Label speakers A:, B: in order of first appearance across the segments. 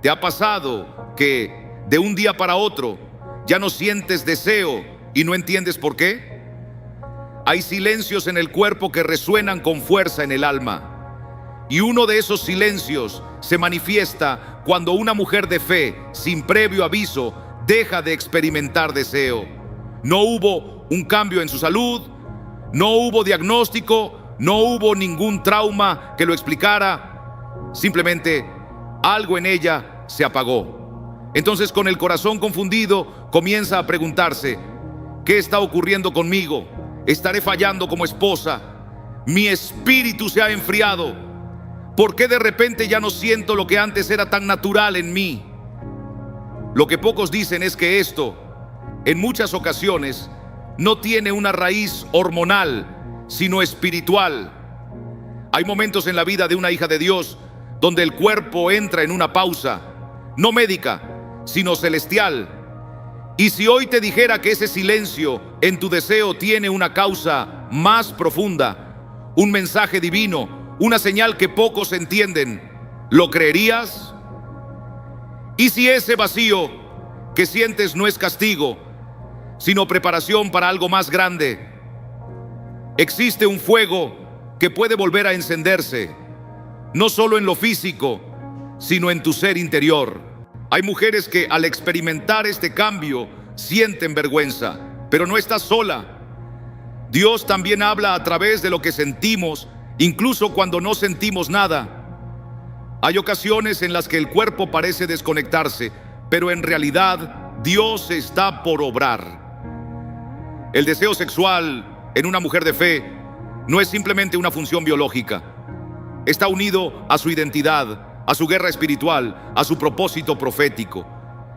A: ¿Te ha pasado que de un día para otro ya no sientes deseo y no entiendes por qué? Hay silencios en el cuerpo que resuenan con fuerza en el alma. Y uno de esos silencios se manifiesta cuando una mujer de fe, sin previo aviso, deja de experimentar deseo. No hubo un cambio en su salud, no hubo diagnóstico, no hubo ningún trauma que lo explicara. Simplemente algo en ella se apagó. Entonces, con el corazón confundido, comienza a preguntarse: ¿qué está ocurriendo conmigo? ¿Estaré fallando como esposa? Mi espíritu se ha enfriado. ¿Por qué de repente ya no siento lo que antes era tan natural en mí? Lo que pocos dicen es que esto, en muchas ocasiones, no tiene una raíz hormonal, sino espiritual. Hay momentos en la vida de una hija de Dios donde el cuerpo entra en una pausa, no médica, sino celestial. Y si hoy te dijera que ese silencio en tu deseo tiene una causa más profunda, un mensaje divino, una señal que pocos entienden, ¿lo creerías? ¿Y si ese vacío que sientes no es castigo, sino preparación para algo más grande? Existe un fuego que puede volver a encenderse, no solo en lo físico, sino en tu ser interior. Hay mujeres que al experimentar este cambio sienten vergüenza, pero no estás sola. Dios también habla a través de lo que sentimos, incluso cuando no sentimos nada. Hay ocasiones en las que el cuerpo parece desconectarse, pero en realidad Dios está por obrar. El deseo sexual en una mujer de fe no es simplemente una función biológica. Está unido a su identidad, a su guerra espiritual, a su propósito profético.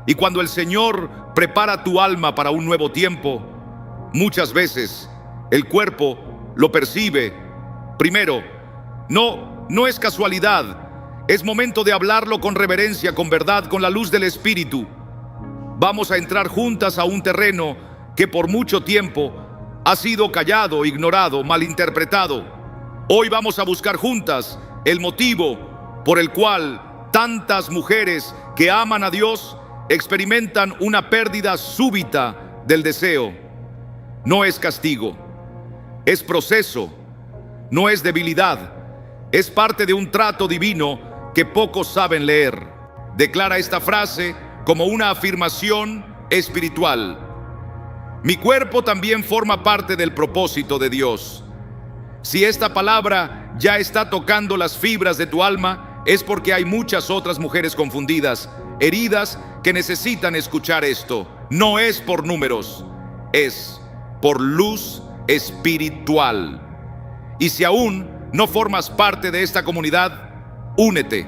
A: Y cuando el Señor prepara tu alma para un nuevo tiempo, muchas veces el cuerpo lo percibe. Primero, no es casualidad. Es momento de hablarlo con reverencia, con verdad, con la luz del Espíritu. Vamos a entrar juntas a un terreno que por mucho tiempo ha sido callado, ignorado, malinterpretado. Hoy vamos a buscar juntas el motivo por el cual tantas mujeres que aman a Dios experimentan una pérdida súbita del deseo. No es castigo, es proceso, no es debilidad, es parte de un trato divino que pocos saben leer. Declara esta frase como una afirmación espiritual: mi cuerpo también forma parte del propósito de Dios. Si esta palabra ya está tocando las fibras de tu alma, es porque hay muchas otras mujeres confundidas, heridas, que necesitan escuchar esto. No es por números, es por luz espiritual. Y si aún no formas parte de esta comunidad, únete.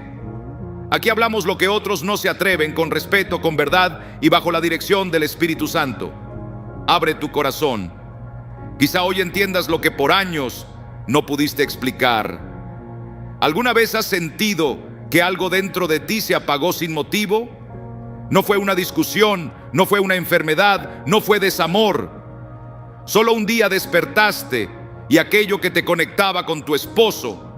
A: Aquí hablamos lo que otros no se atreven, con respeto, con verdad y bajo la dirección del Espíritu Santo. Abre tu corazón. Quizá hoy entiendas lo que por años no pudiste explicar. ¿Alguna vez has sentido que algo dentro de ti se apagó sin motivo? No fue una discusión, no fue una enfermedad, no fue desamor. Solo un día despertaste y aquello que te conectaba con tu esposo,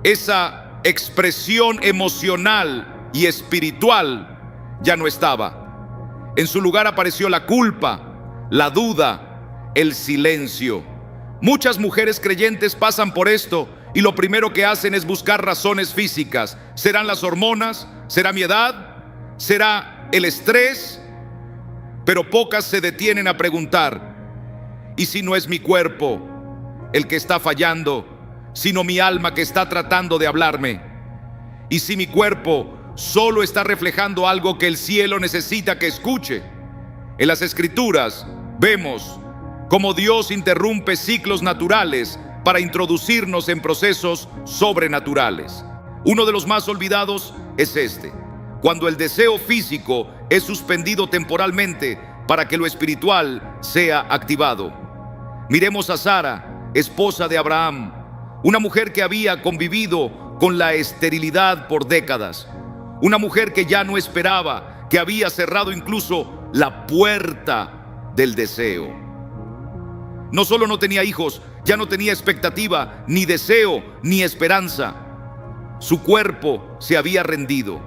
A: esa expresión emocional y espiritual, ya no estaba. En su lugar apareció la culpa, la duda, el silencio. Muchas mujeres creyentes pasan por esto y lo primero que hacen es buscar razones físicas. ¿Serán las hormonas? ¿Será mi edad? ¿Será el estrés? Pero pocas se detienen a preguntar: ¿y si no es mi cuerpo el que está fallando, sino mi alma que está tratando de hablarme? ¿Y si mi cuerpo solo está reflejando algo que el cielo necesita que escuche? En las Escrituras vemos cómo Dios interrumpe ciclos naturales para introducirnos en procesos sobrenaturales. Uno de los más olvidados es este: cuando el deseo físico es suspendido temporalmente para que lo espiritual sea activado. Miremos a Sara, esposa de Abraham, una mujer que había convivido con la esterilidad por décadas, una mujer que ya no esperaba, que había cerrado incluso la puerta del deseo. No solo no tenía hijos, ya no tenía expectativa, ni deseo, ni esperanza. Su cuerpo se había rendido.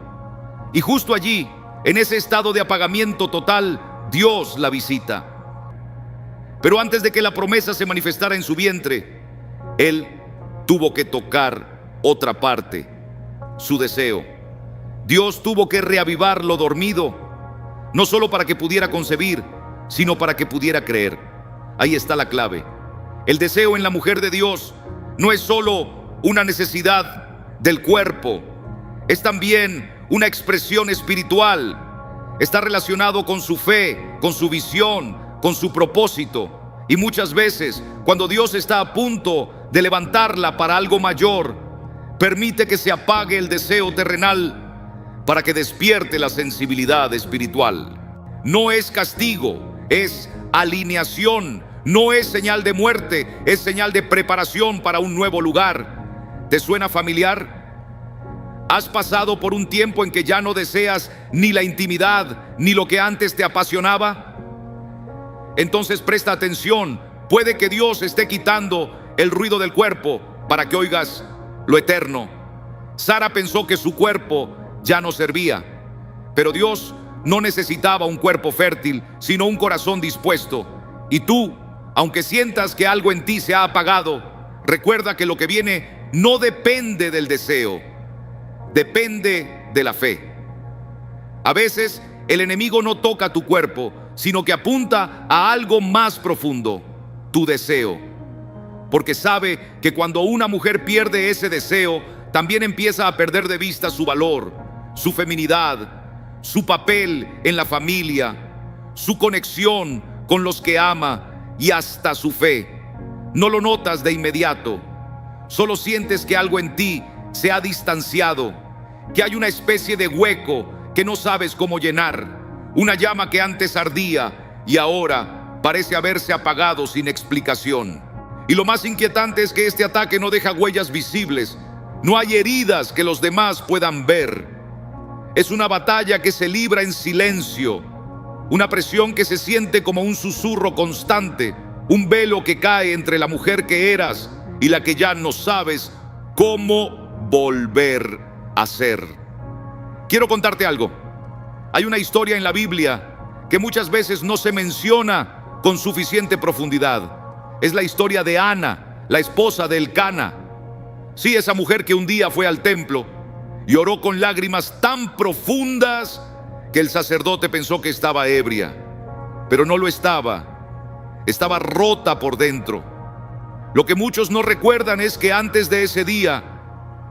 A: Y justo allí, en ese estado de apagamiento total, Dios la visita. Pero antes de que la promesa se manifestara en su vientre, Él tuvo que tocar otra parte, su deseo. Dios tuvo que reavivar lo dormido, no solo para que pudiera concebir, sino para que pudiera creer. Ahí está la clave. El deseo en la mujer de Dios no es solo una necesidad del cuerpo, es también una expresión espiritual. Está relacionado con su fe, con su visión, con su propósito. Y muchas veces, cuando Dios está a punto de levantarla para algo mayor, permite que se apague el deseo terrenal para que despierte la sensibilidad espiritual. No es castigo, es alineación. No es señal de muerte, es señal de preparación para un nuevo lugar. ¿Te suena familiar? ¿Has pasado por un tiempo en que ya no deseas ni la intimidad, ni lo que antes te apasionaba? Entonces presta atención. Puede que Dios esté quitando el ruido del cuerpo para que oigas lo eterno. Sara pensó que su cuerpo ya no servía, pero Dios no necesitaba un cuerpo fértil, sino un corazón dispuesto. Y tú, aunque sientas que algo en ti se ha apagado, recuerda que lo que viene no depende del deseo, depende de la fe. A veces el enemigo no toca tu cuerpo, sino que apunta a algo más profundo, tu deseo. Porque sabe que cuando una mujer pierde ese deseo, también empieza a perder de vista su valor, su feminidad, su papel en la familia, su conexión con los que ama y hasta su fe. No lo notas de inmediato, solo sientes que algo en ti se ha distanciado, que hay una especie de hueco que no sabes cómo llenar, una llama que antes ardía y ahora parece haberse apagado sin explicación. Y lo más inquietante es que este ataque no deja huellas visibles, no hay heridas que los demás puedan ver. Es una batalla que se libra en silencio, una presión que se siente como un susurro constante, un velo que cae entre la mujer que eras y la que ya no sabes cómo volver a ser. Quiero contarte algo. Hay una historia en la Biblia que muchas veces no se menciona con suficiente profundidad. Es la historia de Ana, la esposa de Elcana. Sí, esa mujer que un día fue al templo y oró con lágrimas tan profundas que el sacerdote pensó que estaba ebria, pero no lo estaba. Estaba rota por dentro. Lo que muchos no recuerdan es que antes de ese día,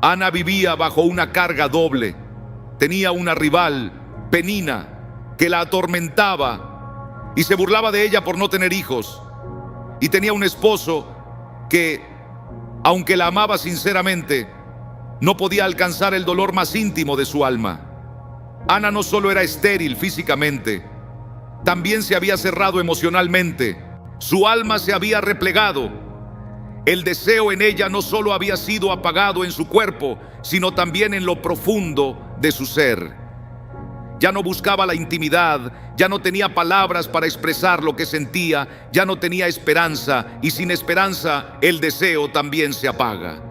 A: Ana vivía bajo una carga doble. Tenía una rival, Penina, que la atormentaba y se burlaba de ella por no tener hijos. Y tenía un esposo que, aunque la amaba sinceramente, no podía alcanzar el dolor más íntimo de su alma. Ana no solo era estéril físicamente, también se había cerrado emocionalmente. Su alma se había replegado. El deseo en ella no solo había sido apagado en su cuerpo, sino también en lo profundo de su ser. Ya no buscaba la intimidad, ya no tenía palabras para expresar lo que sentía, ya no tenía esperanza, y sin esperanza el deseo también se apaga.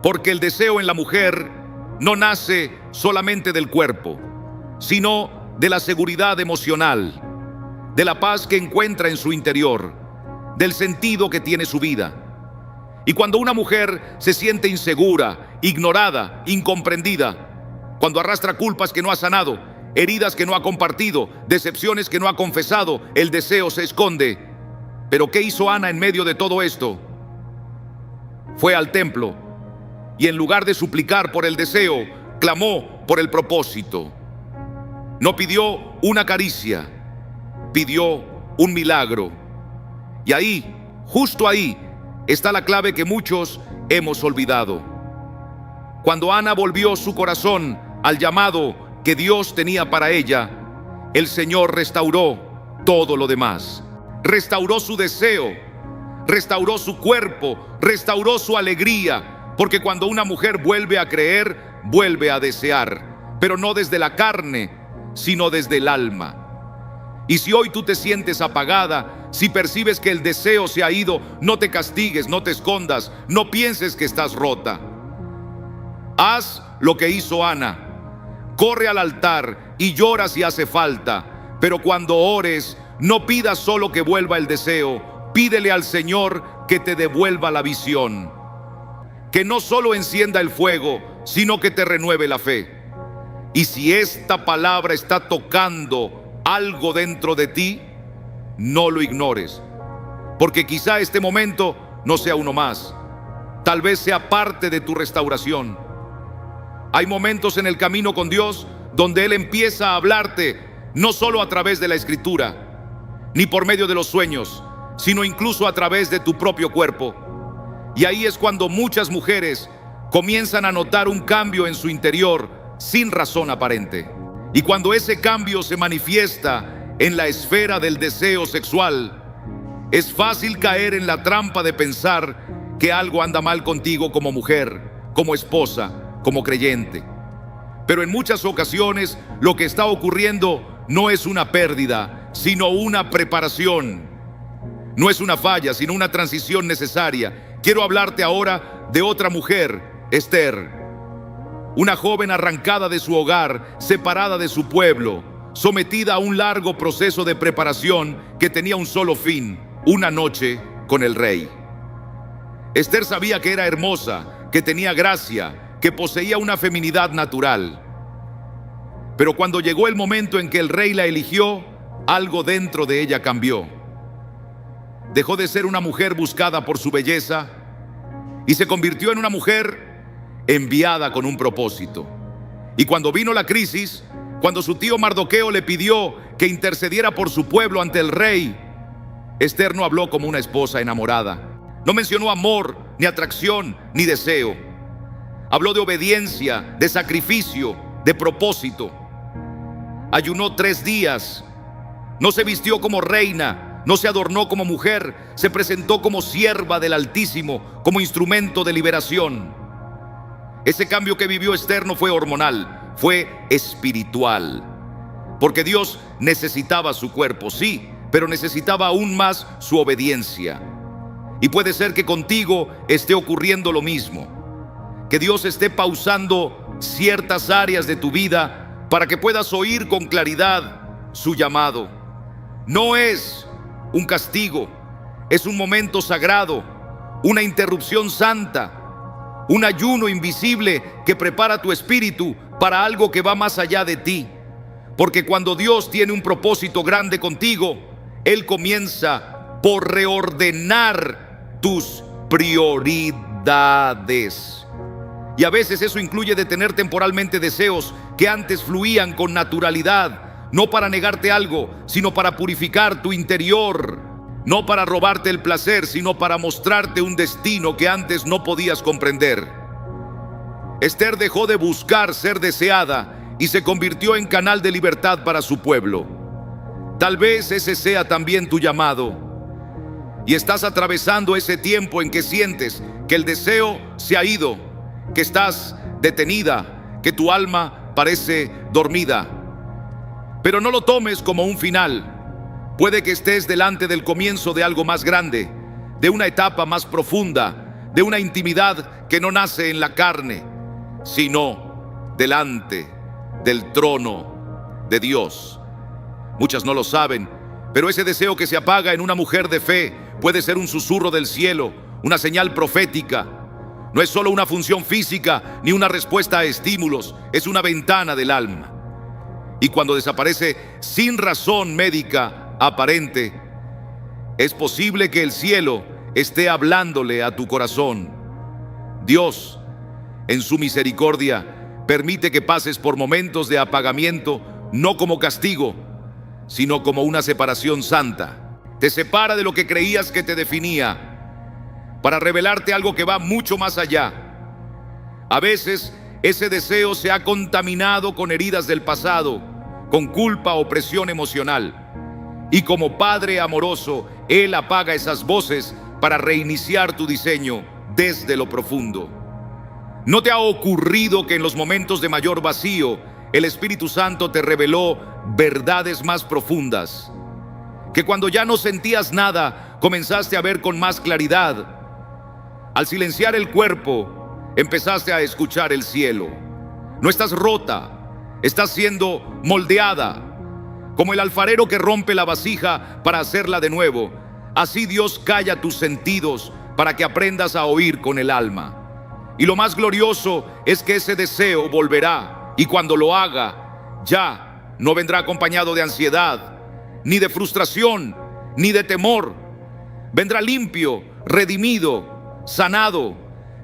A: Porque el deseo en la mujer no nace solamente del cuerpo, sino de la seguridad emocional, de la paz que encuentra en su interior, del sentido que tiene su vida. Y cuando una mujer se siente insegura, ignorada, incomprendida, cuando arrastra culpas que no ha sanado, heridas que no ha compartido, decepciones que no ha confesado, el deseo se esconde. Pero ¿qué hizo Ana en medio de todo esto? Fue al templo y en lugar de suplicar por el deseo, clamó por el propósito. No pidió una caricia, pidió un milagro. Y ahí, justo ahí, está la clave que muchos hemos olvidado. Cuando Ana volvió su corazón al llamado que Dios tenía para ella, el Señor restauró todo lo demás. Restauró su deseo, restauró su cuerpo, restauró su alegría. Porque cuando una mujer vuelve a creer, vuelve a desear, pero no desde la carne, sino desde el alma. Y si hoy tú te sientes apagada, si percibes que el deseo se ha ido, no te castigues, no te escondas, no pienses que estás rota. Haz lo que hizo Ana. corre al altar y llora si hace falta, pero cuando ores, no pidas solo que vuelva el deseo, pídele al Señor que te devuelva la visión. Que no solo encienda el fuego, sino que te renueve la fe. Y si esta palabra está tocando algo dentro de ti, no lo ignores, porque quizá este momento no sea uno más, tal vez sea parte de tu restauración. Hay momentos en el camino con Dios donde Él empieza a hablarte, no solo a través de la Escritura, ni por medio de los sueños, sino incluso a través de tu propio cuerpo. Y ahí es cuando muchas mujeres comienzan a notar un cambio en su interior sin razón aparente. Y cuando ese cambio se manifiesta en la esfera del deseo sexual, es fácil caer en la trampa de pensar que algo anda mal contigo como mujer, como esposa, como creyente. Pero en muchas ocasiones lo que está ocurriendo no es una pérdida, sino una preparación. No es una falla, sino una transición necesaria. Quiero hablarte ahora de otra mujer, Esther, una joven arrancada de su hogar, separada de su pueblo, sometida a un largo proceso de preparación que tenía un solo fin: una noche con el rey. Esther sabía que era hermosa, que tenía gracia, que poseía una feminidad natural. Pero cuando llegó el momento en que el rey la eligió, algo dentro de ella cambió. Dejó de ser una mujer buscada por su belleza y se convirtió en una mujer enviada con un propósito. Y cuando vino la crisis, cuando su tío Mardoqueo le pidió que intercediera por su pueblo ante el rey, Esther no habló como una esposa enamorada. No mencionó amor, ni atracción, ni deseo. Habló de obediencia, de sacrificio, de propósito. Ayunó 3 días. No se vistió como reina, no se adornó como mujer, se presentó como sierva del Altísimo, como instrumento de liberación. Ese cambio que vivió Esther no fue hormonal, fue espiritual. Porque Dios necesitaba su cuerpo, sí, pero necesitaba aún más su obediencia. Y puede ser que contigo esté ocurriendo lo mismo, que Dios esté pausando ciertas áreas de tu vida para que puedas oír con claridad su llamado. No es un castigo, es un momento sagrado, una interrupción santa, un ayuno invisible que prepara tu espíritu para algo que va más allá de ti. Porque cuando Dios tiene un propósito grande contigo, Él comienza por reordenar tus prioridades. Y a veces eso incluye detener temporalmente deseos que antes fluían con naturalidad, no para negarte algo, sino para purificar tu interior. No para robarte el placer, sino para mostrarte un destino que antes no podías comprender. Esther dejó de buscar ser deseada y se convirtió en canal de libertad para su pueblo. Tal vez ese sea también tu llamado. Y estás atravesando ese tiempo en que sientes que el deseo se ha ido, que estás detenida, que tu alma parece dormida. Pero no lo tomes como un final. Puede que estés delante del comienzo de algo más grande, de una etapa más profunda, de una intimidad que no nace en la carne, sino delante del trono de Dios. Muchas no lo saben, pero ese deseo que se apaga en una mujer de fe puede ser un susurro del cielo, una señal profética. No es solo una función física ni una respuesta a estímulos, es una ventana del alma. Y cuando desaparece sin razón médica aparente, es posible que el cielo esté hablándole a tu corazón. Dios, en su misericordia, permite que pases por momentos de apagamiento, no como castigo, sino como una separación santa. Te separa de lo que creías que te definía, para revelarte algo que va mucho más allá. A veces ese deseo se ha contaminado con heridas del pasado, con culpa o presión emocional. Y como Padre amoroso, Él apaga esas voces para reiniciar tu diseño desde lo profundo. ¿No te ha ocurrido que en los momentos de mayor vacío, el Espíritu Santo te reveló verdades más profundas? Que cuando ya no sentías nada, comenzaste a ver con más claridad. Al silenciar el cuerpo, empezaste a escuchar el cielo. No estás rota, Estás siendo moldeada. Como el alfarero que rompe la vasija para hacerla de nuevo, así Dios calla tus sentidos para que aprendas a oír con el alma. Y lo más glorioso es que ese deseo volverá, y cuando lo haga, ya no vendrá acompañado de ansiedad, ni de frustración, ni de temor. Vendrá limpio, redimido, sanado.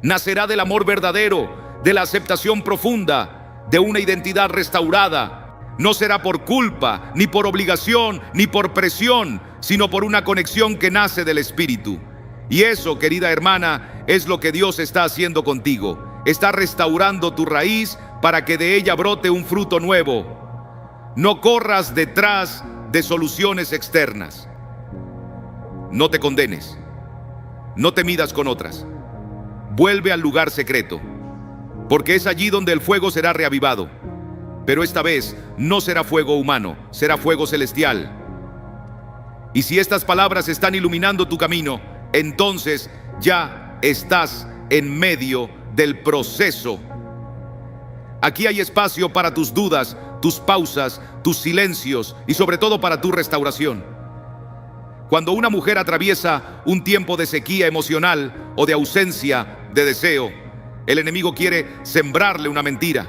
A: Nacerá del amor verdadero, de la aceptación profunda, de una identidad restaurada. No será por culpa, ni por obligación, ni por presión, sino por una conexión que nace del Espíritu. Y eso, querida hermana, es lo que Dios está haciendo contigo. Está restaurando tu raíz para que de ella brote un fruto nuevo. No corras detrás de soluciones externas. No te condenes. No te midas con otras. Vuelve al lugar secreto, porque es allí donde el fuego será reavivado. Pero esta vez no será fuego humano, será fuego celestial. Y si estas palabras están iluminando tu camino, entonces ya estás en medio del proceso. Aquí hay espacio para tus dudas, tus pausas, tus silencios y sobre todo para tu restauración. Cuando una mujer atraviesa un tiempo de sequía emocional o de ausencia de deseo, el enemigo quiere sembrarle una mentira.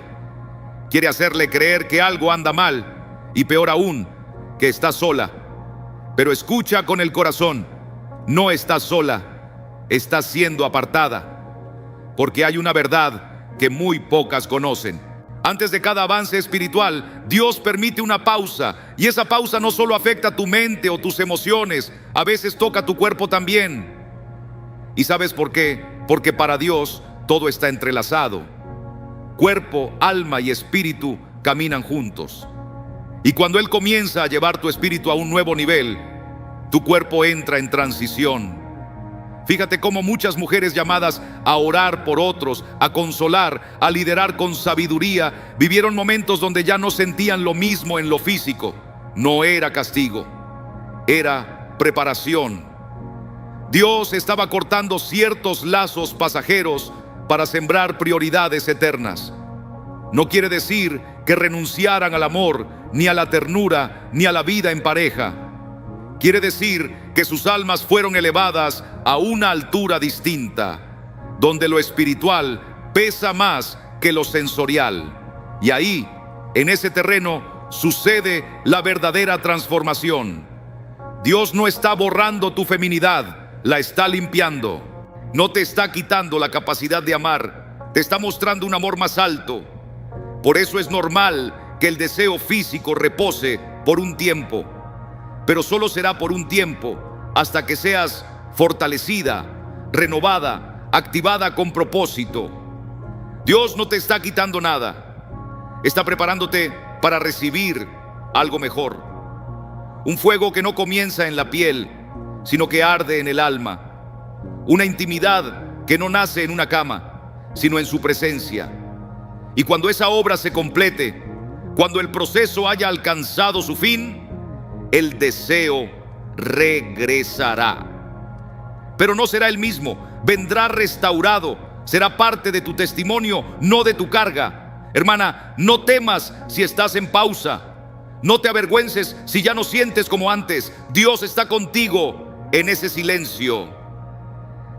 A: Quiere hacerle creer que algo anda mal y peor aún, que está sola. Pero escucha con el corazón, no estás sola, estás siendo apartada, porque hay una verdad que muy pocas conocen. Antes de cada avance espiritual, Dios permite una pausa, y esa pausa no solo afecta tu mente o tus emociones, a veces toca tu cuerpo también. ¿Y sabes por qué? Porque para Dios todo está entrelazado. Cuerpo, alma y espíritu caminan juntos. Y cuando Él comienza a llevar tu espíritu a un nuevo nivel, tu cuerpo entra en transición. Fíjate cómo muchas mujeres llamadas a orar por otros, a consolar, a liderar con sabiduría, vivieron momentos donde ya no sentían lo mismo en lo físico. No era castigo, era preparación. Dios estaba cortando ciertos lazos pasajeros para sembrar prioridades eternas. No quiere decir que renunciaran al amor, ni a la ternura, ni a la vida en pareja. Quiere decir que sus almas fueron elevadas a una altura distinta, donde lo espiritual pesa más que lo sensorial. Y ahí, en ese terreno, sucede la verdadera transformación. Dios no está borrando tu feminidad, la está limpiando. No te está quitando la capacidad de amar, te está mostrando un amor más alto. Por eso es normal que el deseo físico repose por un tiempo, pero solo será por un tiempo, hasta que seas fortalecida, renovada, activada con propósito. Dios no te está quitando nada, está preparándote para recibir algo mejor. Un fuego que no comienza en la piel, sino que arde en el alma. Una intimidad que no nace en una cama, sino en su presencia. Y cuando esa obra se complete, cuando el proceso haya alcanzado su fin, el deseo regresará. Pero no será el mismo, vendrá restaurado, será parte de tu testimonio, no de tu carga. Hermana, no temas si estás en pausa, no te avergüences si ya no sientes como antes. Dios está contigo en ese silencio.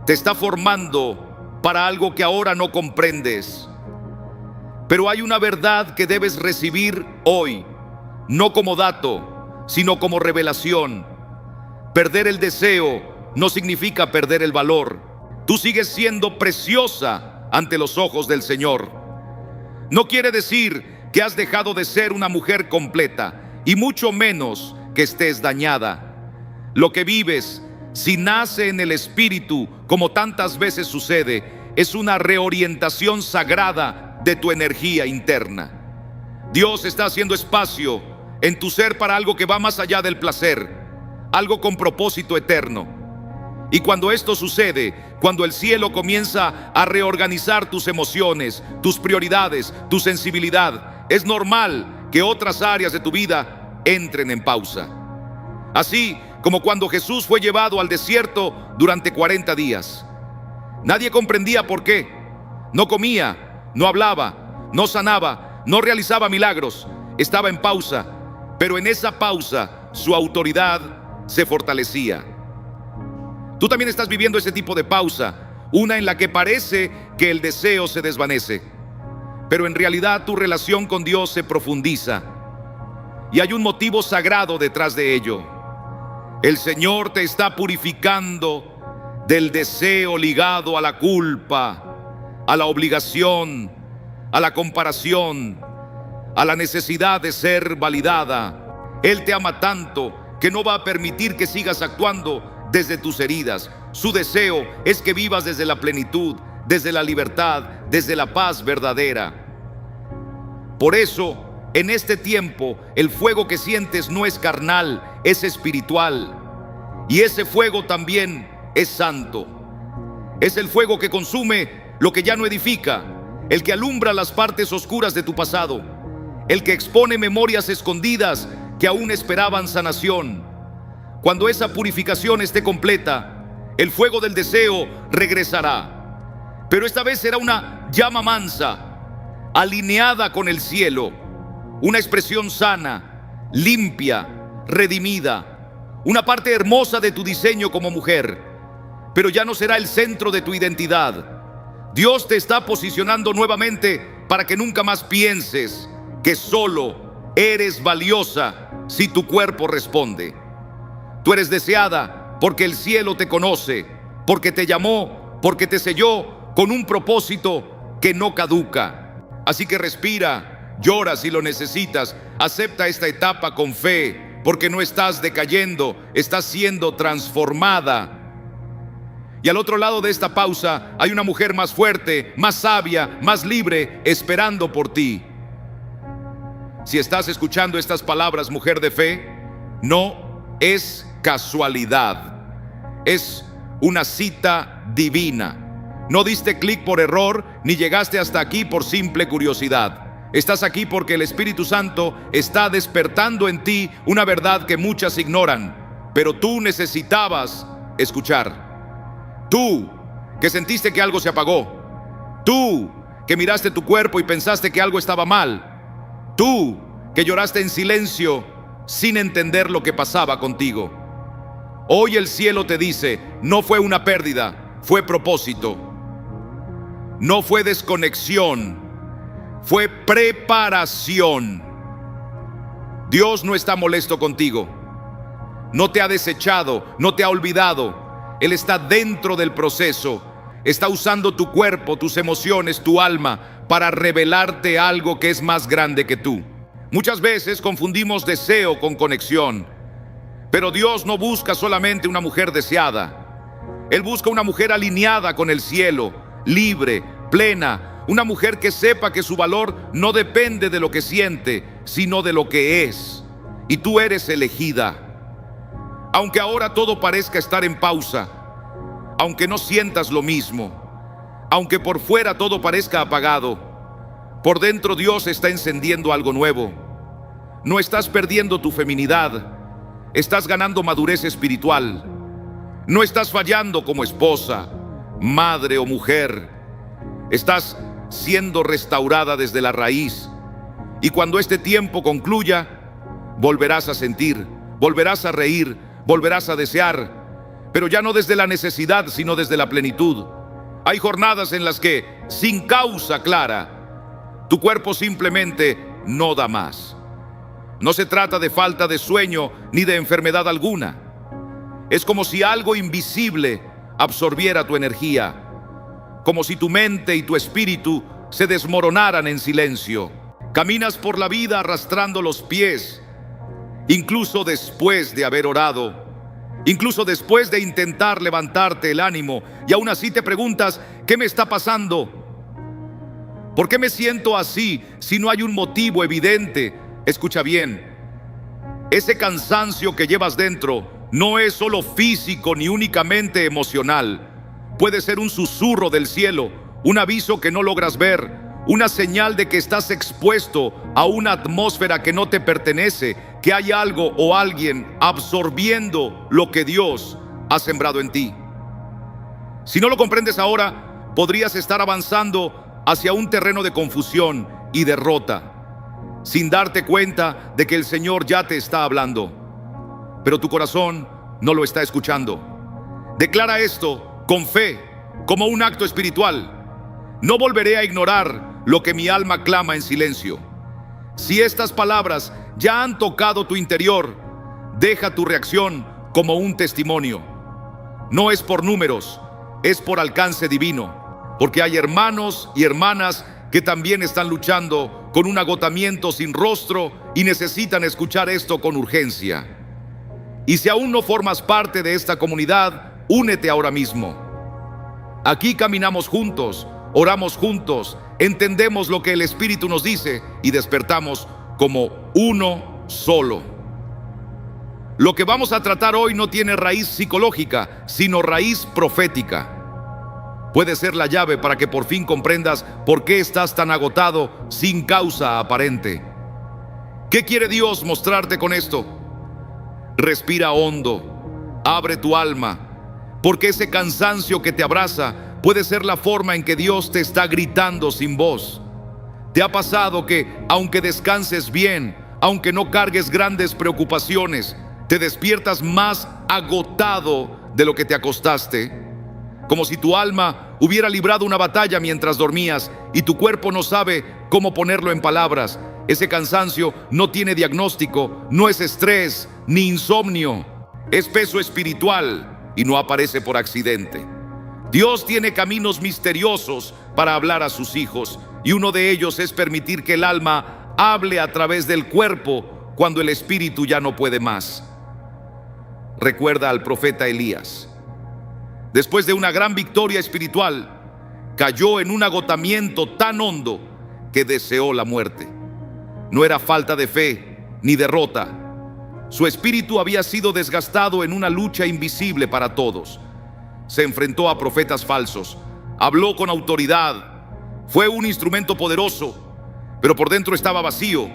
A: Te está formando para algo que ahora no comprendes. Pero hay una verdad que debes recibir hoy, no como dato, sino como revelación. Perder el deseo no significa perder el valor. Tú sigues siendo preciosa ante los ojos del Señor. No quiere decir que has dejado de ser una mujer completa, y mucho menos que estés dañada. Lo que vives, si nace en el Espíritu, como tantas veces sucede, es una reorientación sagrada de tu energía interna. Dios está haciendo espacio en tu ser para algo que va más allá del placer, algo con propósito eterno. Y cuando esto sucede, cuando el cielo comienza a reorganizar tus emociones, tus prioridades, tu sensibilidad, es normal que otras áreas de tu vida entren en pausa. Así como cuando Jesús fue llevado al desierto durante 40 días. Nadie comprendía por qué. No comía, no hablaba, no sanaba, no realizaba milagros, estaba en pausa, pero en esa pausa su autoridad se fortalecía. Tú también estás viviendo ese tipo de pausa, una en la que parece que el deseo se desvanece, pero en realidad tu relación con Dios se profundiza y hay un motivo sagrado detrás de ello. El Señor te está purificando del deseo ligado a la culpa, a la obligación, a la comparación, a la necesidad de ser validada. Él te ama tanto que no va a permitir que sigas actuando desde tus heridas. Su deseo es que vivas desde la plenitud, desde la libertad, desde la paz verdadera. Por eso, en este tiempo, el fuego que sientes no es carnal, es espiritual. Y ese fuego también es santo. Es el fuego que consume lo que ya no edifica, el que alumbra las partes oscuras de tu pasado, el que expone memorias escondidas que aún esperaban sanación. Cuando esa purificación esté completa, el fuego del deseo regresará. Pero esta vez será una llama mansa, alineada con el cielo, una expresión sana, limpia, redimida, una parte hermosa de tu diseño como mujer, pero ya no será el centro de tu identidad. Dios te está posicionando nuevamente para que nunca más pienses que solo eres valiosa si tu cuerpo responde. Tú eres deseada porque el cielo te conoce, porque te llamó, porque te selló con un propósito que no caduca. Así que respira, llora si lo necesitas, acepta esta etapa con fe, porque no estás decayendo, estás siendo transformada. Y al otro lado de esta pausa hay una mujer más fuerte, más sabia, más libre, esperando por ti. Si estás escuchando estas palabras, mujer de fe, no es casualidad, es una cita divina. No diste clic por error, ni llegaste hasta aquí por simple curiosidad. Estás aquí porque el Espíritu Santo está despertando en ti una verdad que muchas ignoran, pero tú necesitabas escuchar. Tú, que sentiste que algo se apagó. Tú, que miraste tu cuerpo y pensaste que algo estaba mal. Tú, que lloraste en silencio sin entender lo que pasaba contigo. Hoy el cielo te dice, no fue una pérdida, fue propósito. No fue desconexión, fue preparación. Dios no está molesto contigo. No te ha desechado, no te ha olvidado. Él está dentro del proceso. Está usando tu cuerpo, tus emociones, tu alma para revelarte algo que es más grande que tú. Muchas veces confundimos deseo con conexión, pero Dios no busca solamente una mujer deseada. Él busca una mujer alineada con el cielo, libre, plena, una mujer que sepa que su valor no depende de lo que siente, sino de lo que es. Y tú eres elegida. Aunque ahora todo parezca estar en pausa, aunque no sientas lo mismo, aunque por fuera todo parezca apagado, por dentro Dios está encendiendo algo nuevo. No estás perdiendo tu feminidad, estás ganando madurez espiritual. No estás fallando como esposa, madre o mujer. Estás siendo restaurada desde la raíz. Y cuando este tiempo concluya, volverás a sentir, volverás a reír, volverás a desear, pero ya no desde la necesidad, sino desde la plenitud. Hay jornadas en las que, sin causa clara, tu cuerpo simplemente no da más. No se trata de falta de sueño ni de enfermedad alguna. Es como si algo invisible absorbiera tu energía, como si tu mente y tu espíritu se desmoronaran en silencio. Caminas por la vida arrastrando los pies, incluso después de haber orado, incluso después de intentar levantarte el ánimo, y aún así te preguntas, ¿qué me está pasando? ¿Por qué me siento así si no hay un motivo evidente? Escucha bien, ese cansancio que llevas dentro no es solo físico ni únicamente emocional. Puede ser un susurro del cielo, un aviso que no logras ver, una señal de que estás expuesto a una atmósfera que no te pertenece, que hay algo o alguien absorbiendo lo que Dios ha sembrado en ti. Si no lo comprendes ahora, podrías estar avanzando hacia un terreno de confusión y derrota, sin darte cuenta de que el Señor ya te está hablando, pero tu corazón no lo está escuchando. Declara esto con fe, como un acto espiritual: no volveré a ignorar lo que mi alma clama en silencio. Si estas palabras ya han tocado tu interior, deja tu reacción como un testimonio. No es por números, es por alcance divino, porque hay hermanos y hermanas que también están luchando con un agotamiento sin rostro y necesitan escuchar esto con urgencia. Y si aún no formas parte de esta comunidad, únete ahora mismo. Aquí caminamos juntos, oramos juntos, entendemos lo que el Espíritu nos dice y despertamos como uno solo. Lo que vamos a tratar hoy no tiene raíz psicológica, sino raíz profética. Puede ser la llave para que por fin comprendas por qué estás tan agotado sin causa aparente. ¿Qué quiere Dios mostrarte con esto? Respira hondo, abre tu alma, porque ese cansancio que te abraza puede ser la forma en que Dios te está gritando sin voz. ¿Te ha pasado que, aunque descanses bien, aunque no cargues grandes preocupaciones, te despiertas más agotado de lo que te acostaste? Como si tu alma hubiera librado una batalla mientras dormías y tu cuerpo no sabe cómo ponerlo en palabras. Ese cansancio no tiene diagnóstico, no es estrés ni insomnio, es peso espiritual y no aparece por accidente. Dios tiene caminos misteriosos para hablar a sus hijos, y uno de ellos es permitir que el alma hable a través del cuerpo cuando el espíritu ya no puede más. Recuerda al profeta Elías. Después de una gran victoria espiritual, cayó en un agotamiento tan hondo que deseó la muerte. No era falta de fe ni derrota. Su espíritu había sido desgastado en una lucha invisible para todos. Se enfrentó a profetas falsos, habló con autoridad, fue un instrumento poderoso, pero por dentro estaba vacío.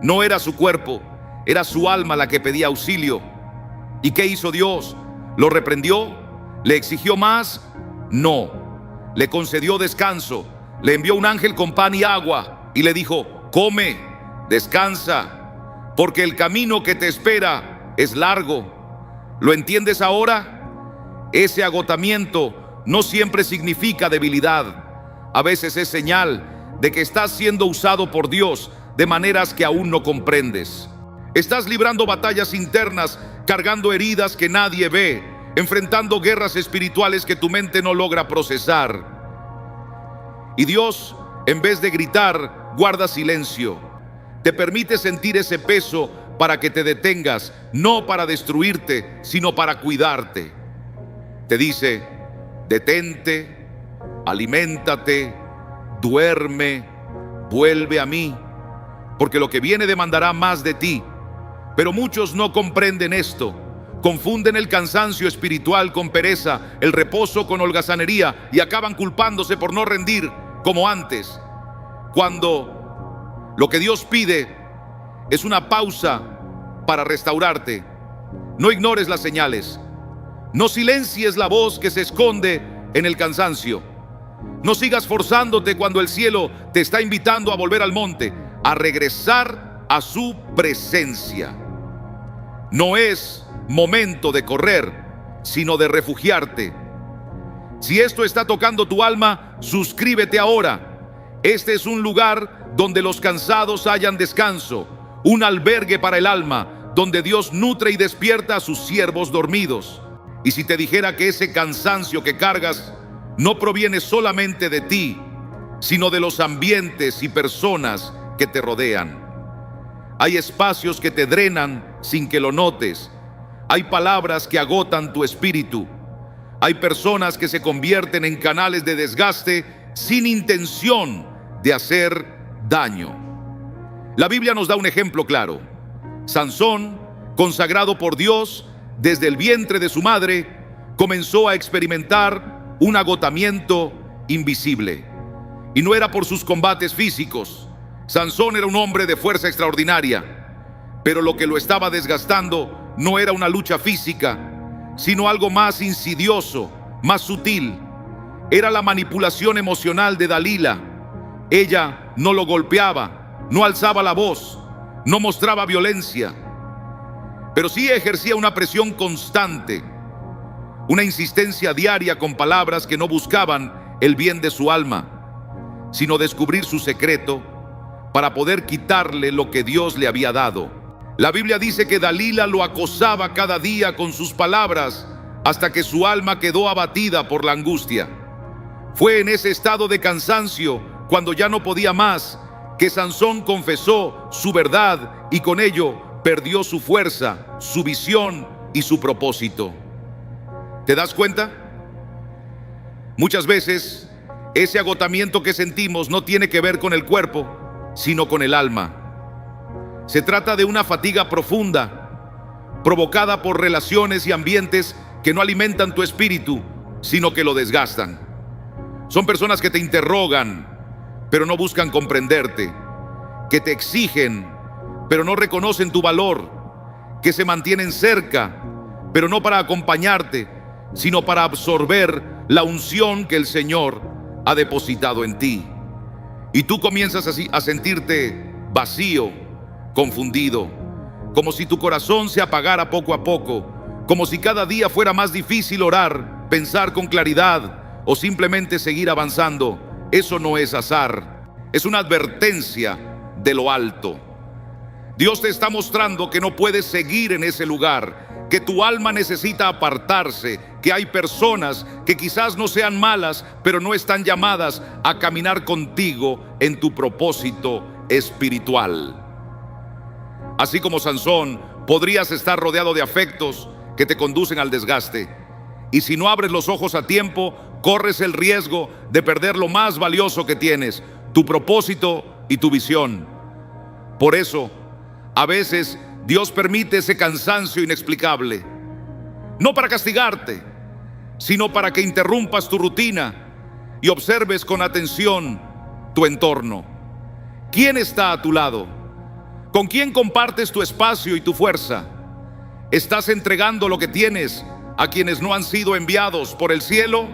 A: No era su cuerpo, era su alma la que pedía auxilio. ¿Y qué hizo Dios? ¿Lo reprendió? ¿Le exigió más? No. Le concedió descanso, le envió un ángel con pan y agua y le dijo: come, descansa, porque el camino que te espera es largo. ¿Lo entiendes ahora? Ese agotamiento no siempre significa debilidad. A veces es señal de que estás siendo usado por Dios de maneras que aún no comprendes. Estás librando batallas internas, cargando heridas que nadie ve, enfrentando guerras espirituales que tu mente no logra procesar. Y Dios, en vez de gritar, guarda silencio. Te permite sentir ese peso para que te detengas, no para destruirte, sino para cuidarte. Te dice: detente, aliméntate, duerme, vuelve a mí, porque lo que viene demandará más de ti. Pero muchos no comprenden esto. Confunden el cansancio espiritual con pereza, el reposo con holgazanería y acaban culpándose por no rendir como antes, cuando lo que Dios pide es una pausa para restaurarte. No ignores las señales. No silencies la voz que se esconde en el cansancio. No sigas forzándote cuando el cielo te está invitando a volver al monte, a regresar a su presencia. No es momento de correr, sino de refugiarte. Si esto está tocando tu alma, suscríbete ahora. Este es un lugar donde los cansados hallan descanso, un albergue para el alma, donde Dios nutre y despierta a sus siervos dormidos. Y si te dijera que ese cansancio que cargas no proviene solamente de ti, sino de los ambientes y personas que te rodean. Hay espacios que te drenan sin que lo notes. Hay palabras que agotan tu espíritu. Hay personas que se convierten en canales de desgaste sin intención de hacer daño. La Biblia nos da un ejemplo claro. Sansón, consagrado por Dios desde el vientre de su madre, comenzó a experimentar un agotamiento invisible. Y no era por sus combates físicos. Sansón era un hombre de fuerza extraordinaria, pero lo que lo estaba desgastando no era una lucha física, sino algo más insidioso, más sutil. Era la manipulación emocional de Dalila. Ella no lo golpeaba, no alzaba la voz, no mostraba violencia, pero sí ejercía una presión constante, una insistencia diaria con palabras que no buscaban el bien de su alma, sino descubrir su secreto para poder quitarle lo que Dios le había dado. La Biblia dice que Dalila lo acosaba cada día con sus palabras hasta que su alma quedó abatida por la angustia. Fue en ese estado de cansancio, cuando ya no podía más, que Sansón confesó su verdad y con ello perdió su fuerza, su visión y su propósito. ¿Te das cuenta? Muchas veces ese agotamiento que sentimos no tiene que ver con el cuerpo, sino con el alma. Se trata de una fatiga profunda, provocada por relaciones y ambientes que no alimentan tu espíritu, sino que lo desgastan. Son personas que te interrogan, pero no buscan comprenderte, que te exigen, pero no reconocen tu valor, que se mantienen cerca, pero no para acompañarte, sino para absorber la unción que el Señor ha depositado en ti. Y tú comienzas así a sentirte vacío, confundido, como si tu corazón se apagara poco a poco, como si cada día fuera más difícil orar, pensar con claridad o simplemente seguir avanzando. Eso no es azar, es una advertencia de lo alto. Dios te está mostrando que no puedes seguir en ese lugar, que tu alma necesita apartarse, que hay personas que quizás no sean malas, pero no están llamadas a caminar contigo en tu propósito espiritual. Así como Sansón, podrías estar rodeado de afectos que te conducen al desgaste. Y si no abres los ojos a tiempo, corres el riesgo de perder lo más valioso que tienes, tu propósito y tu visión. Por eso, a veces Dios permite ese cansancio inexplicable, no para castigarte, sino para que interrumpas tu rutina y observes con atención tu entorno. ¿Quién está a tu lado? ¿Con quién compartes tu espacio y tu fuerza? ¿Estás entregando lo que tienes a quienes no han sido enviados por el cielo?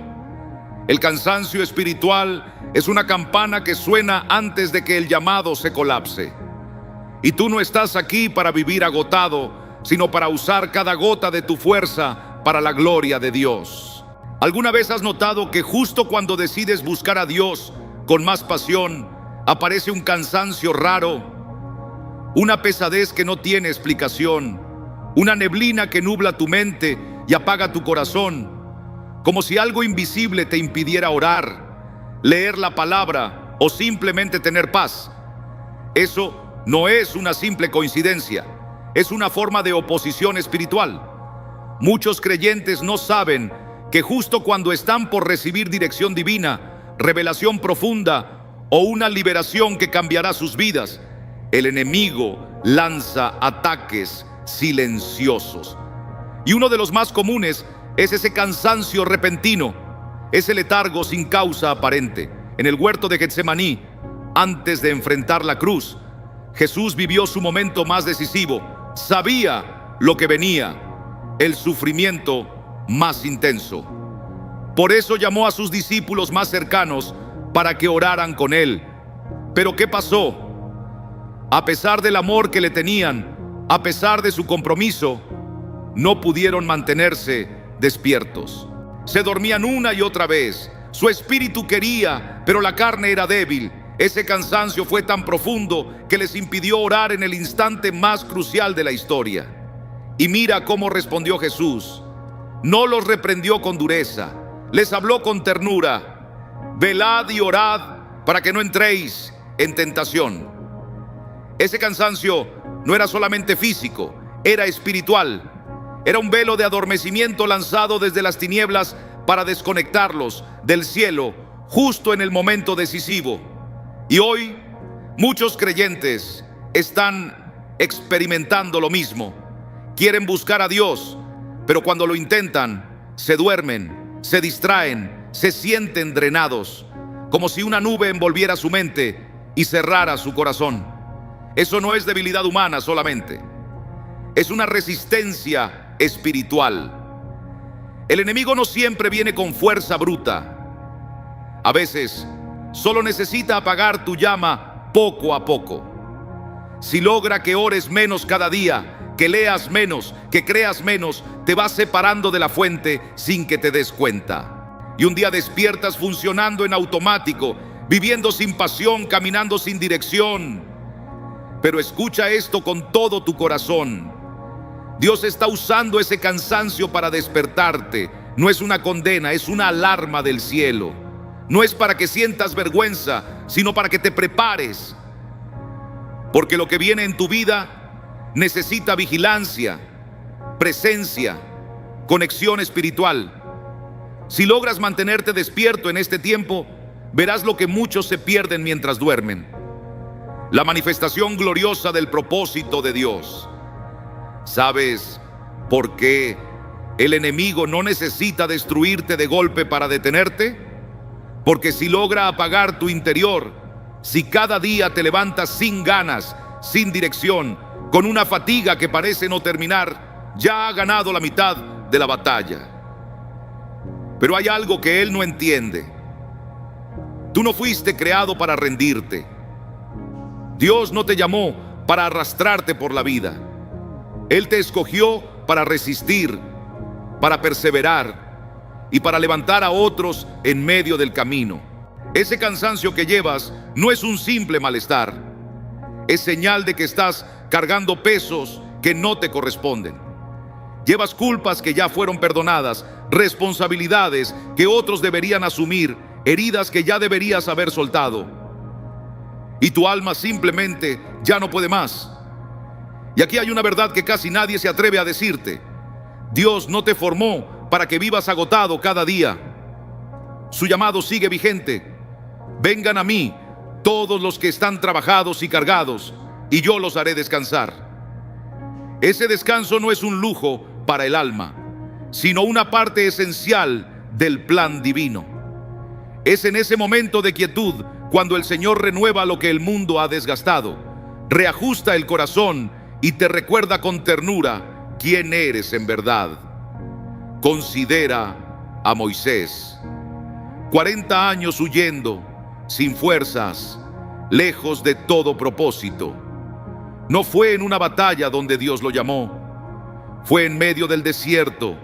A: El cansancio espiritual es una campana que suena antes de que el llamado se colapse. Y tú no estás aquí para vivir agotado, sino para usar cada gota de tu fuerza para la gloria de Dios. ¿Alguna vez has notado que justo cuando decides buscar a Dios con más pasión, aparece un cansancio raro, una pesadez que no tiene explicación, una neblina que nubla tu mente y apaga tu corazón, como si algo invisible te impidiera orar, leer la palabra o simplemente tener paz? Eso no es una simple coincidencia, es una forma de oposición espiritual. Muchos creyentes no saben que justo cuando están por recibir dirección divina, revelación profunda o una liberación que cambiará sus vidas, el enemigo lanza ataques silenciosos. Y uno de los más comunes es ese cansancio repentino, ese letargo sin causa aparente. En el huerto de Getsemaní, antes de enfrentar la cruz, Jesús vivió su momento más decisivo. Sabía lo que venía, el sufrimiento más intenso. Por eso llamó a sus discípulos más cercanos para que oraran con él. Pero ¿qué pasó? A pesar del amor que le tenían, a pesar de su compromiso, no pudieron mantenerse despiertos. Se dormían una y otra vez. Su espíritu quería, pero la carne era débil. Ese cansancio fue tan profundo que les impidió orar en el instante más crucial de la historia. Y mira cómo respondió Jesús. No los reprendió con dureza, les habló con ternura. Velad y orad para que no entréis en tentación. Ese cansancio no era solamente físico, era espiritual. Era un velo de adormecimiento lanzado desde las tinieblas para desconectarlos del cielo justo en el momento decisivo. Y hoy muchos creyentes están experimentando lo mismo. Quieren buscar a Dios, pero cuando lo intentan, se duermen, se distraen, se sienten drenados, como si una nube envolviera su mente y cerrara su corazón. Eso no es debilidad humana solamente, es una resistencia espiritual. El enemigo no siempre viene con fuerza bruta. A veces solo necesita apagar tu llama poco a poco. Si logra que ores menos cada día, que leas menos, que creas menos, te vas separando de la fuente sin que te des cuenta. Y un día despiertas funcionando en automático, viviendo sin pasión, caminando sin dirección. Pero escucha esto con todo tu corazón. Dios está usando ese cansancio para despertarte. No es una condena, es una alarma del cielo. No es para que sientas vergüenza, sino para que te prepares. Porque lo que viene en tu vida necesita vigilancia, presencia, conexión espiritual. Si logras mantenerte despierto en este tiempo, verás lo que muchos se pierden mientras duermen: la manifestación gloriosa del propósito de Dios. ¿Sabes por qué el enemigo no necesita destruirte de golpe para detenerte? Porque si logra apagar tu interior, si cada día te levantas sin ganas, sin dirección, con una fatiga que parece no terminar, ya ha ganado la mitad de la batalla. Pero hay algo que él no entiende. Tú no fuiste creado para rendirte. Dios no te llamó para arrastrarte por la vida. Él te escogió para resistir, para perseverar y para levantar a otros en medio del camino. Ese cansancio que llevas no es un simple malestar. Es señal de que estás cargando pesos que no te corresponden. Llevas culpas que ya fueron perdonadas, responsabilidades que otros deberían asumir, heridas que ya deberías haber soltado. Y tu alma simplemente ya no puede más. Y aquí hay una verdad que casi nadie se atreve a decirte. Dios no te formó para que vivas agotado cada día. Su llamado sigue vigente. Vengan a mí todos los que están trabajados y cargados, y yo los haré descansar. Ese descanso no es un lujo para el alma, sino una parte esencial del plan divino. Es en ese momento de quietud cuando el Señor renueva lo que el mundo ha desgastado, reajusta el corazón y te recuerda con ternura quién eres en verdad. Considera a Moisés. 40 años huyendo, sin fuerzas, lejos de todo propósito. No fue en una batalla donde Dios lo llamó. Fue en medio del desierto,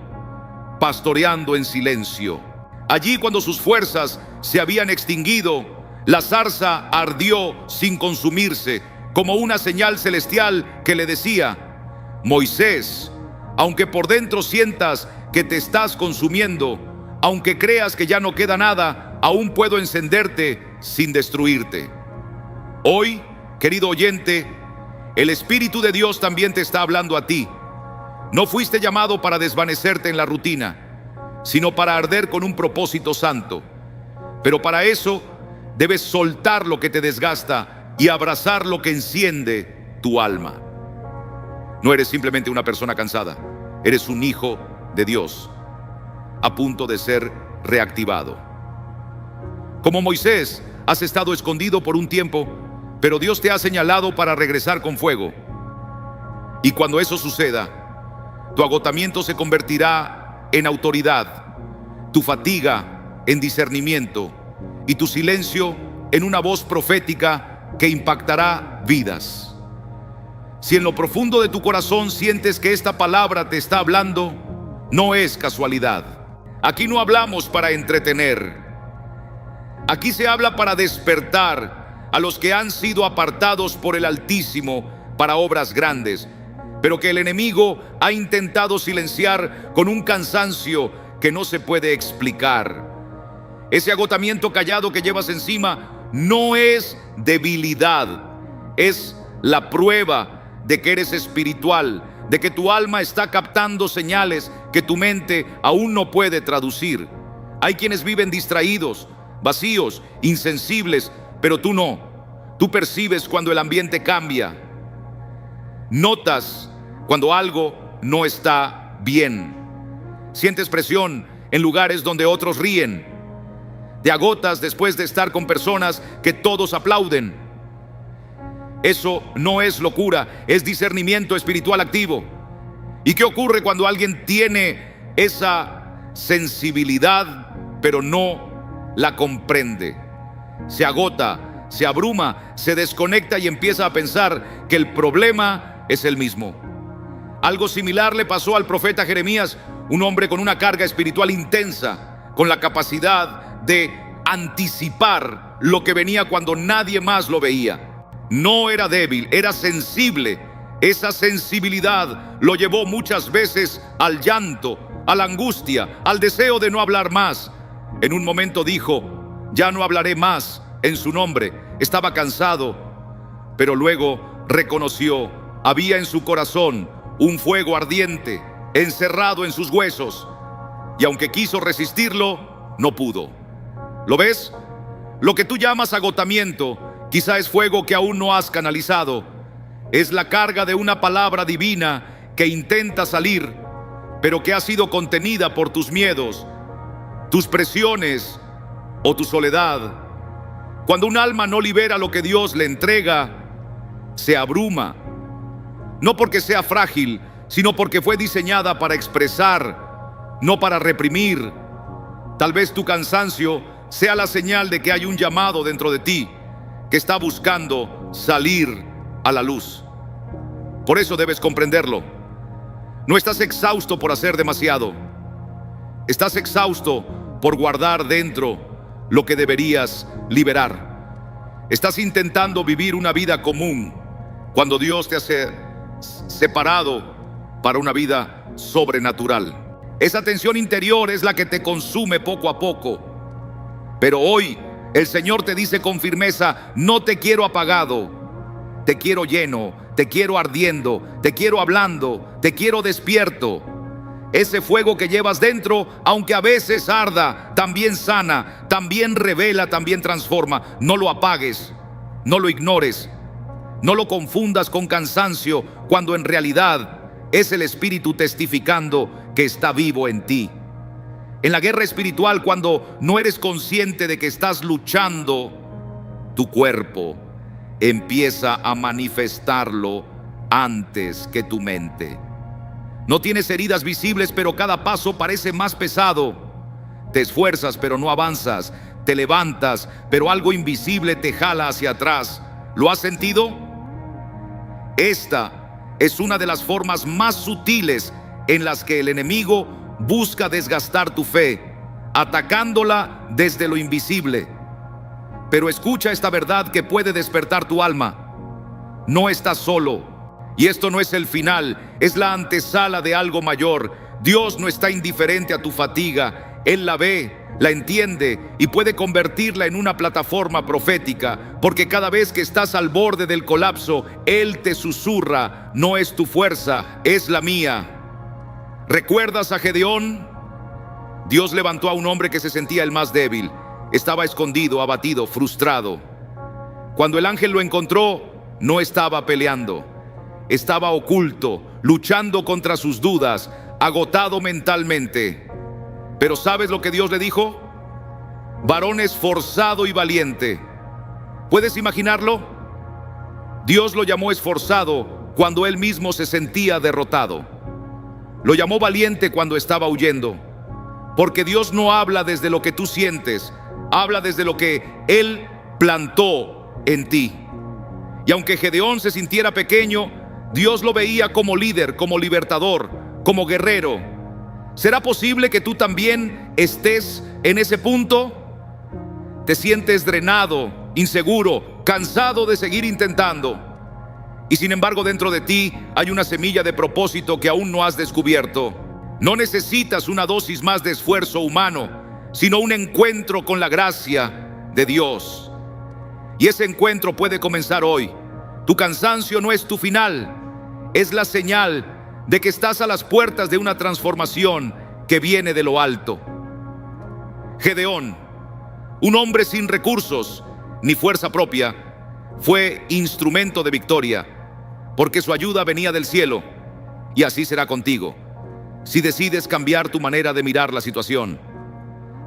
A: pastoreando en silencio. Allí, cuando sus fuerzas se habían extinguido, la zarza ardió sin consumirse, como una señal celestial que le decía: Moisés, aunque por dentro sientas que te estás consumiendo, aunque creas que ya no queda nada, aún puedo encenderte sin destruirte. Hoy, querido oyente, el Espíritu de Dios también te está hablando a ti. No fuiste llamado para desvanecerte en la rutina, sino para arder con un propósito santo. Pero para eso debes soltar lo que te desgasta y abrazar lo que enciende tu alma. No eres simplemente una persona cansada, eres un hijo de Dios, a punto de ser reactivado. Como Moisés, has estado escondido por un tiempo, pero Dios te ha señalado para regresar con fuego. Y cuando eso suceda, tu agotamiento se convertirá en autoridad, tu fatiga en discernimiento y tu silencio en una voz profética que impactará vidas. Si en lo profundo de tu corazón sientes que esta palabra te está hablando, no es casualidad. Aquí no hablamos para entretener. Aquí se habla para despertar a los que han sido apartados por el Altísimo para obras grandes, pero que el enemigo ha intentado silenciar con un cansancio que no se puede explicar. Ese agotamiento callado que llevas encima no es debilidad, es la prueba de que eres espiritual, de que tu alma está captando señales que tu mente aún no puede traducir. Hay quienes viven distraídos, vacíos, insensibles, pero tú no. Tú percibes cuando el ambiente cambia. Notas cuando algo no está bien. Sientes presión en lugares donde otros ríen. Te agotas después de estar con personas que todos aplauden. Eso no es locura, es discernimiento espiritual activo. ¿Y qué ocurre cuando alguien tiene esa sensibilidad, pero no la comprende? Se agota, se abruma, se desconecta y empieza a pensar que el problema es el mismo. Algo similar le pasó al profeta Jeremías, un hombre con una carga espiritual intensa, con la capacidad de anticipar lo que venía cuando nadie más lo veía. No era débil, era sensible. Esa sensibilidad lo llevó muchas veces al llanto, a la angustia, al deseo de no hablar más. En un momento dijo: ya no hablaré más en su nombre. Estaba cansado, pero luego reconoció, había en su corazón un fuego ardiente, encerrado en sus huesos, y aunque quiso resistirlo, no pudo. ¿Lo ves? Lo que tú llamas agotamiento, quizá es fuego que aún no has canalizado. Es la carga de una palabra divina que intenta salir, pero que ha sido contenida por tus miedos, tus presiones o tu soledad. Cuando un alma no libera lo que Dios le entrega, se abruma. No porque sea frágil, sino porque fue diseñada para expresar, no para reprimir. Tal vez tu cansancio sea la señal de que hay un llamado dentro de ti que está buscando salir a la luz. Por eso debes comprenderlo. No estás exhausto por hacer demasiado. Estás exhausto por guardar dentro lo que deberías liberar. Estás intentando vivir una vida común cuando Dios te ha separado para una vida sobrenatural. Esa tensión interior es la que te consume poco a poco. Pero hoy el Señor te dice con firmeza: no te quiero apagado, te quiero lleno, te quiero ardiendo, te quiero hablando, te quiero despierto. Ese fuego que llevas dentro, aunque a veces arda, también sana, también revela, también transforma. No lo apagues, no lo ignores, no lo confundas con cansancio, cuando en realidad es el Espíritu testificando que está vivo en ti. En la guerra espiritual, cuando no eres consciente de que estás luchando, tu cuerpo empieza a manifestarlo antes que tu mente. No tienes heridas visibles, pero cada paso parece más pesado. Te esfuerzas, pero no avanzas. Te levantas, pero algo invisible te jala hacia atrás. ¿Lo has sentido? Esta es una de las formas más sutiles en las que el enemigo busca desgastar tu fe, atacándola desde lo invisible. Pero escucha esta verdad que puede despertar tu alma. No estás solo, y esto no es el final, es la antesala de algo mayor. Dios no está indiferente a tu fatiga. Él la ve, la entiende y puede convertirla en una plataforma profética, porque cada vez que estás al borde del colapso, Él te susurra: no es tu fuerza, es la mía. ¿Recuerdas a Gedeón? Dios levantó a un hombre que se sentía el más débil. Estaba escondido, abatido, frustrado. Cuando el ángel lo encontró, no estaba peleando. Estaba oculto, luchando contra sus dudas, agotado mentalmente. Pero ¿sabes lo que Dios le dijo? Varón esforzado y valiente. ¿Puedes imaginarlo? Dios lo llamó esforzado cuando él mismo se sentía derrotado. Lo llamó valiente cuando estaba huyendo. Porque Dios no habla desde lo que tú sientes, habla desde lo que Él plantó en ti. Y aunque Gedeón se sintiera pequeño, Dios lo veía como líder, como libertador, como guerrero. ¿Será posible que tú también estés en ese punto? Te sientes drenado, inseguro, cansado de seguir intentando. Y sin embargo, dentro de ti hay una semilla de propósito que aún no has descubierto. No necesitas una dosis más de esfuerzo humano, sino un encuentro con la gracia de Dios. Y ese encuentro puede comenzar hoy. Tu cansancio no es tu final, es la señal de que estás a las puertas de una transformación que viene de lo alto. Gedeón, un hombre sin recursos ni fuerza propia, fue instrumento de victoria, porque su ayuda venía del cielo. Y así será contigo, si decides cambiar tu manera de mirar la situación.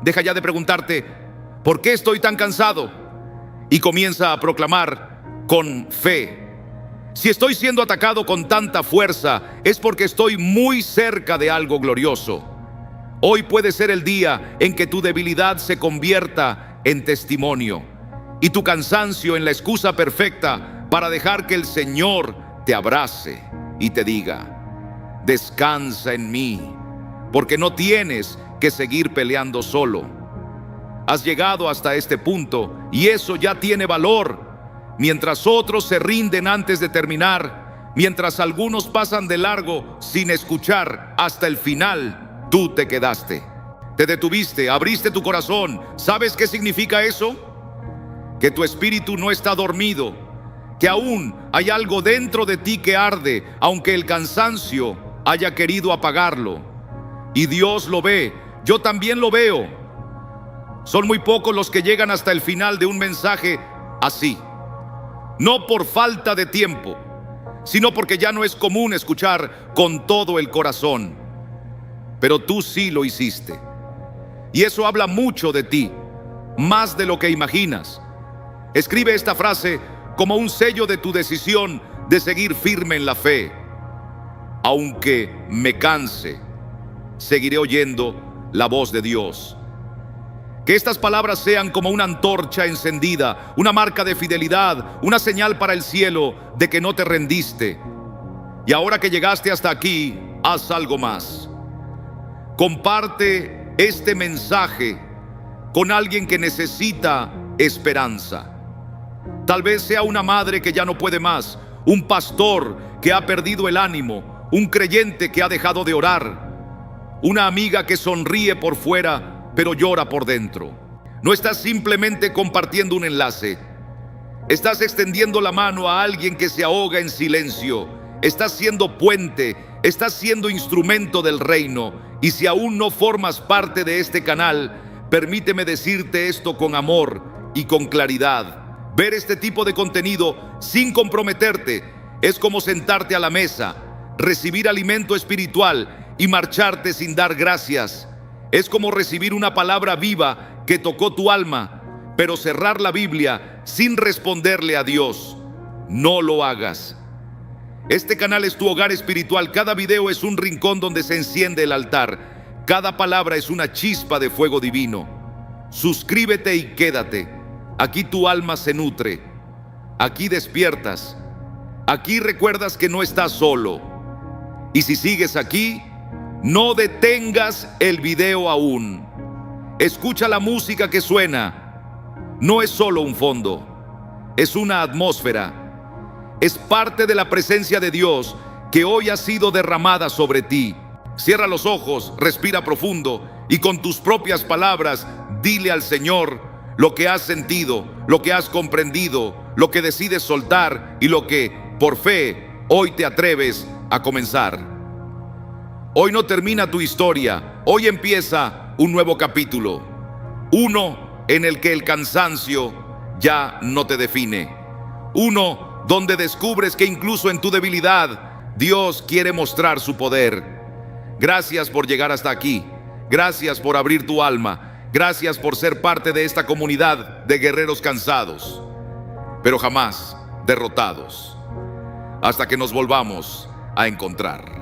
A: Deja ya de preguntarte: ¿por qué estoy tan cansado? Y comienza a proclamar con fe: si estoy siendo atacado con tanta fuerza, es porque estoy muy cerca de algo glorioso. Hoy puede ser el día en que tu debilidad se convierta en testimonio, y tu cansancio en la excusa perfecta para dejar que el Señor te abrace y te diga: descansa en mí, porque no tienes que seguir peleando solo. Has llegado hasta este punto y eso ya tiene valor. Mientras otros se rinden antes de terminar, mientras algunos pasan de largo sin escuchar hasta el final, tú te quedaste. Te detuviste, abriste tu corazón. ¿Sabes qué significa eso? Que tu espíritu no está dormido, que aún hay algo dentro de ti que arde, aunque el cansancio haya querido apagarlo. Y Dios lo ve, yo también lo veo. Son muy pocos los que llegan hasta el final de un mensaje así. No por falta de tiempo, sino porque ya no es común escuchar con todo el corazón. Pero tú sí lo hiciste. Y eso habla mucho de ti, más de lo que imaginas. Escribe esta frase como un sello de tu decisión de seguir firme en la fe. Aunque me canse, seguiré oyendo la voz de Dios. Que estas palabras sean como una antorcha encendida, una marca de fidelidad, una señal para el cielo de que no te rendiste. Y ahora que llegaste hasta aquí, haz algo más. Comparte este mensaje con alguien que necesita esperanza. Tal vez sea una madre que ya no puede más, un pastor que ha perdido el ánimo, un creyente que ha dejado de orar, una amiga que sonríe por fuera pero llora por dentro. No estás simplemente compartiendo un enlace. Estás extendiendo la mano a alguien que se ahoga en silencio. Estás siendo puente, estás siendo instrumento del reino. Y si aún no formas parte de este canal, permíteme decirte esto con amor y con claridad. Ver este tipo de contenido sin comprometerte es como sentarte a la mesa, recibir alimento espiritual y marcharte sin dar gracias. Es como recibir una palabra viva que tocó tu alma, pero cerrar la Biblia sin responderle a Dios. No lo hagas. Este canal es tu hogar espiritual. Cada video es un rincón donde se enciende el altar. Cada palabra es una chispa de fuego divino. Suscríbete y quédate. Aquí tu alma se nutre. Aquí despiertas. Aquí recuerdas que no estás solo. Y si sigues aquí, no detengas el video aún. Escucha la música que suena. No es solo un fondo, es una atmósfera. Es parte de la presencia de Dios que hoy ha sido derramada sobre ti. Cierra los ojos, respira profundo y con tus propias palabras dile al Señor lo que has sentido, lo que has comprendido, lo que decides soltar y lo que, por fe, hoy te atreves a comenzar. Hoy no termina tu historia, hoy empieza un nuevo capítulo. Uno en el que el cansancio ya no te define. Uno donde descubres que incluso en tu debilidad, Dios quiere mostrar su poder. Gracias por llegar hasta aquí. Gracias por abrir tu alma. Gracias por ser parte de esta comunidad de guerreros cansados, pero jamás derrotados. Hasta que nos volvamos a encontrar.